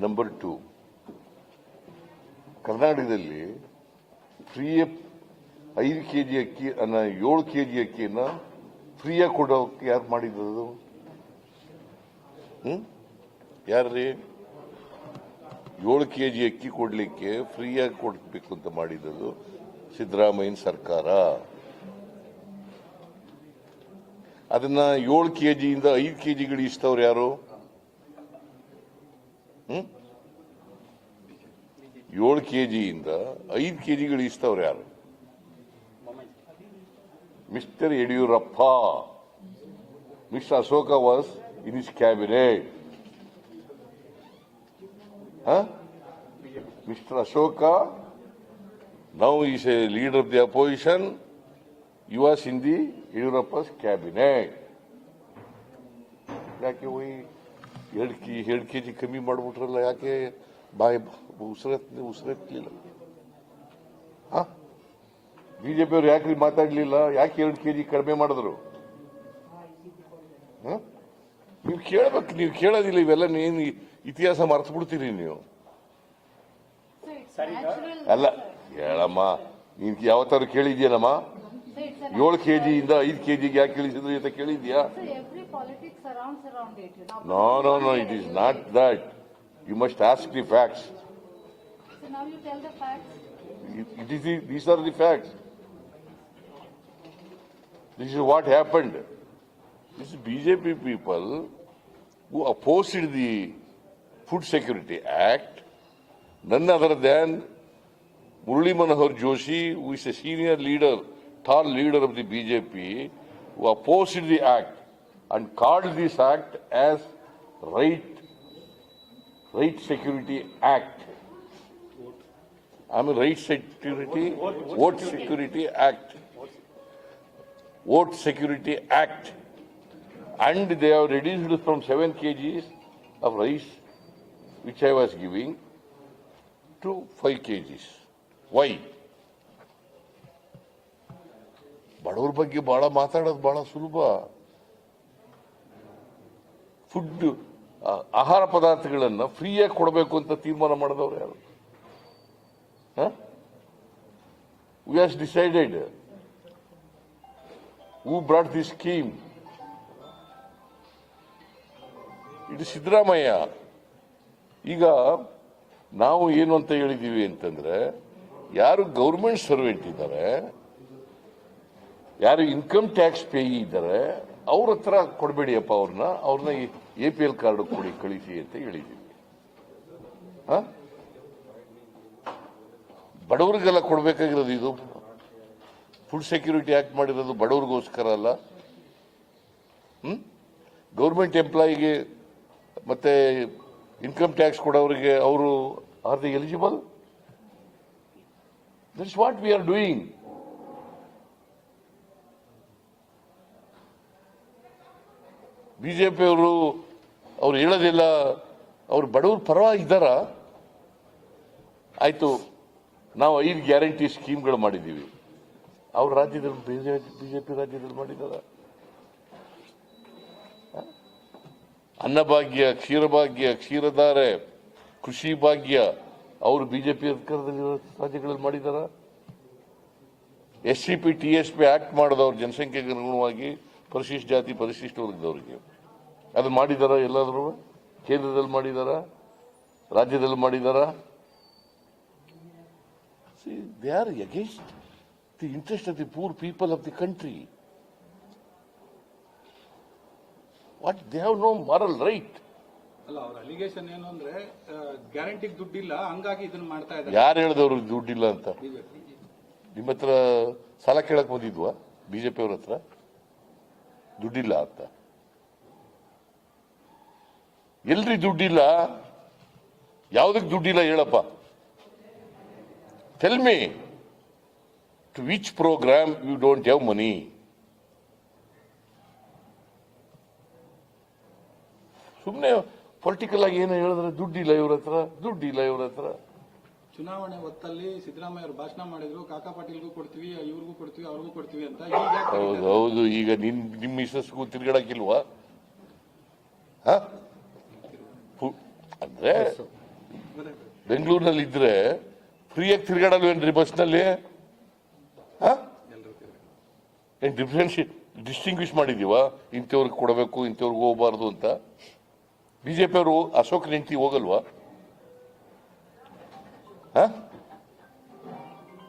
Number 2, ಕರ್ನಾಟಕದಲ್ಲಿ free 5 KG ಅಕ್ಕಿ 7 KG ಅಕ್ಕಿಯನ್ನ ಫ್ರೀಯಾಗಿ ಕೊಡೋಕೆ ಯಾರು ಮಾಡಿದ್ದು? ಯಾರ್ರಿ? 7 ಕೆಜಿ ಅಕ್ಕಿ ಕೊಡ್ಲಿಕ್ಕೆ ಫ್ರೀಯಾಗಿ ಕೊಡ್ಬೇಕು ಅಂತ ಮಾಡಿದ್ದು ಸಿದ್ದರಾಮಯ್ಯ ಸರ್ಕಾರ. ಅದನ್ನ 7 ಕೆಜಿಯಿಂದ 5 ಕೆಜಿಗಳು ಇಷ್ಟವ್ರು ಯಾರು? 7 ಕೆಜಿಯಿಂದ 5 ಕೆಜಿಗಳು ಇಷ್ಟವ್ರು ಯಾರು? Mister Yediyurappa. Mister Ashoka was in his cabinet. Mr. Ashoka, now he is a leader of the opposition. He was in the Yediyurappa's cabinet. ಯಾಕೆ ಹೋಗಿ 2 ಕೆಜಿ ಕಮ್ಮಿ ಮಾಡ್ಬಿಟ್ರಲ್ಲ, ಯಾಕೆ ಬಾಯಿ ಉಸಿರೆತ್ತಲಿಲ್ಲ? ಬಿಜೆಪಿಯವರು ಯಾಕೆ ಮಾತಾಡ್ಲಿಲ್ಲ? ಯಾಕೆ 2 ಕೆಜಿ ಕಡಿಮೆ ಮಾಡಿದ್ರು? ನೀವು ಕೇಳಬೇಕು. ನೀವು ಕೇಳೋದಿಲ್ಲ. ಇವೆಲ್ಲ ಏನು ಇತಿಹಾಸ ಮರ್ತು ಬಿಡ್ತೀರಿ ನೀವು. ಅಲ್ಲ ಹೇಳಮ್ಮ, ನೀನ್ ಯಾವತ್ತಾರು ಕೇಳಿದ್ಯಾನಮ್ಮ? 7 ಕೆಜಿಯಿಂದ 5 ಕೆಜಿಗೆ ಯಾಕೆ ಇಳಿಸಿದ್ರು ಅಂತ ಕೇಳಿದ್ಯಾ? No, it is not that. You must ask the facts. So now you tell the facts. These are the facts. This is what happened. These BJP people who opposed the Food Security Act, none other than Murali Manohar Joshi, who is a senior leader, tall leader of the BJP, who opposed the act and called this act as Right Security Act. I mean Right Security, Vote Security Act. Vote Security Act. And they have reduced from 7 kgs of rice, which I was giving, to 5 kgs. Why? ಬಡವರ ಬಗ್ಗೆ ಬಹಳ ಮಾತಾಡೋದು ಬಹಳ ಸುಲಭ. Food, ಆಹಾರ ಪದಾರ್ಥಗಳನ್ನು ಫ್ರೀಯಾಗಿ ಕೊಡಬೇಕು ಅಂತ ತೀರ್ಮಾನ ಮಾಡಿದವರು ಯಾರು? Who has decided? Who brought this scheme? ಇದು ಸಿದ್ದರಾಮಯ್ಯ. ಈಗ ನಾವು ಏನು ಅಂತ ಹೇಳಿದೀವಿ ಅಂತಂದ್ರೆ, ಯಾರು ಗೌರ್ಮೆಂಟ್ ಸರ್ವೆಂಟ್ ಇದ್ದಾರೆ, ಯಾರು ಇನ್ಕಮ್ ಟ್ಯಾಕ್ಸ್ ಪೇಯಿ ಇದ್ದಾರೆ, ಅವ್ರ ಹತ್ರ ಕೊಡಬೇಡಿಯಪ್ಪ, ಅವ್ರನ್ನ APL ಕಾರ್ಡ್ ಕೊಡಿ, ಕಳಿಸಿ ಅಂತ ಹೇಳಿದೀವಿ. ಬಡವರಿಗೆಲ್ಲ ಕೊಡಬೇಕಾಗಿರೋದು. ಇದು ಫುಡ್ ಸೆಕ್ಯೂರಿಟಿ ಆಕ್ಟ್ ಮಾಡಿರೋದು ಬಡವರಿಗೋಸ್ಕರ ಅಲ್ಲ. ಗೌರ್ಮೆಂಟ್ ಎಂಪ್ಲಾಯಿಗೆ ಮತ್ತೆ ಇನ್ಕಮ್ ಟ್ಯಾಕ್ಸ್ ಕೊಡೋರಿಗೆ ಅವರು R the eligible? That's what we are doing. ಬಿಜೆಪಿಯವರು ಅವ್ರು ಹೇಳೋದಿಲ್ಲ, ಅವ್ರು ಬಡವ್ರ ಪರವಾಗಿ ಇದ್ದಾರ? ಆಯ್ತು, ನಾವು 5 ಗ್ಯಾರಂಟಿ ಸ್ಕೀಮ್ಗಳು ಮಾಡಿದ್ದೀವಿ. ಅವ್ರ ರಾಜ್ಯದಲ್ಲಿ, ಬಿಜೆಪಿ ರಾಜ್ಯದಲ್ಲಿ ಮಾಡಿದಾರ? ಅನ್ನಭಾಗ್ಯ, ಕ್ಷೀರಭಾಗ್ಯ, ಕ್ಷೀರಧಾರೆ, ಕೃಷಿ ಭಾಗ್ಯ ಅವರು ಬಿಜೆಪಿ ಅಧಿಕಾರದಲ್ಲಿ ರಾಜ್ಯಗಳಲ್ಲಿ ಮಾಡಿದಾರ? SCP TSP ಆಕ್ಟ್ ಮಾಡಿದವ್ರು ಜನಸಂಖ್ಯೆಗೆ ಅನುಗುಣವಾಗಿ ಪರಿಶಿಷ್ಟ ಜಾತಿ, ಪರಿಶಿಷ್ಟ ವರ್ಗದವರಿಗೆ ಅದು ಮಾಡಿದಾರ? ಎಲ್ಲಾದ್ರೂ ಕೇಂದ್ರದಲ್ಲಿ ಮಾಡಿದಾರ? ರಾಜ್ಯದಲ್ಲಿ ಮಾಡಿದಾರ? They are against the interest of the poor people of the country. What? They have no moral right. ಅಲ್ಲ, ಅವರ ಅಲಿಗೇಷನ್ ಏನು ಅಂದ್ರೆ ಗ್ಯಾರಂಟಿಗೆ ದುಡ್ಡಿಲ್ಲ, ಹಂಗಾಗಿ ಇದನ್ನ ಮಾಡ್ತಾ ಇದ್ದಾರೆ. ಯಾರು ಹೇಳಿದವರು ದುಡ್ಡಿಲ್ಲ ಅಂತ? ನಿಮ್ಮ ಹತ್ರ ಸಾಲ ಕೇಳಕ್ ಬಂದಿದ್ವಾ ಬಿಜೆಪಿ ಅವ್ರ ಹತ್ರ ದುಡ್ಡಿಲ್ಲ ಅಂತ? ಎಲ್ರಿ ದುಡ್ಡಿಲ್ಲ? ಯಾವ್ದಕ್ ದುಡ್ಡಿಲ್ಲ ಹೇಳಪ್ಪ? Tell me, to which program you don't have money? ಸುಮ್ಮನೆ ಪೊಲಿಟಿಕಲ್ ಆಗಿ ಏನು ಹೇಳಿದ್ರೆ ದುಡ್ಡಿಲ್ಲ ಇವ್ರ ಹತ್ರ, ದುಡ್ಡಿಲ್ಲ ಇವ್ರ ಹತ್ರ. ಚುನಾವಣೆ ಹೊತ್ತಲ್ಲಿ ಸಿದ್ದರಾಮಯ್ಯ ಅವರು ಭಾಷಣ ಮಾಡಿದ್ರು, ಕಾಕಾ ಪಾಟೀಲ್ಗೂ ಕೊಡ್ತೀವಿ, ಇವ್ರಿಗೂ ಕೊಡ್ತೀವಿ, ಅವ್ರಿಗೂ ಕೊಡ್ತೀವಿ ಅಂತ. ಹೌದು. ಈಗ ನಿಮ್ಮ ಮಿಸಸ್ಗೂ ತಿರ್ಗಾಡಕ್ಕಿಲ್ವಾ? ಅಂದ್ರೆ ಬೆಂಗಳೂರಿನಲ್ಲಿ ಇದ್ರೆ ಫ್ರೀಯಾಗಿ ತಿರುಗಾಡಲ್ವೇನ್ರಿ ಬಸ್ನಲ್ಲಿ? ಏನ್ ಡಿಸ್ಟಿಂಗ್ವಿಶ್ ಮಾಡಿದೀವ ಇಂಥವ್ರಿಗೆ ಕೊಡಬೇಕು ಇಂಥವ್ರಿಗೆ ಹೋಗಬಾರ್ದು ಅಂತ? ಬಿಜೆಪಿ ಅವರು ಅಶೋಕ್ ಹೆಂಡತಿ ಹೋಗಲ್ವಾ?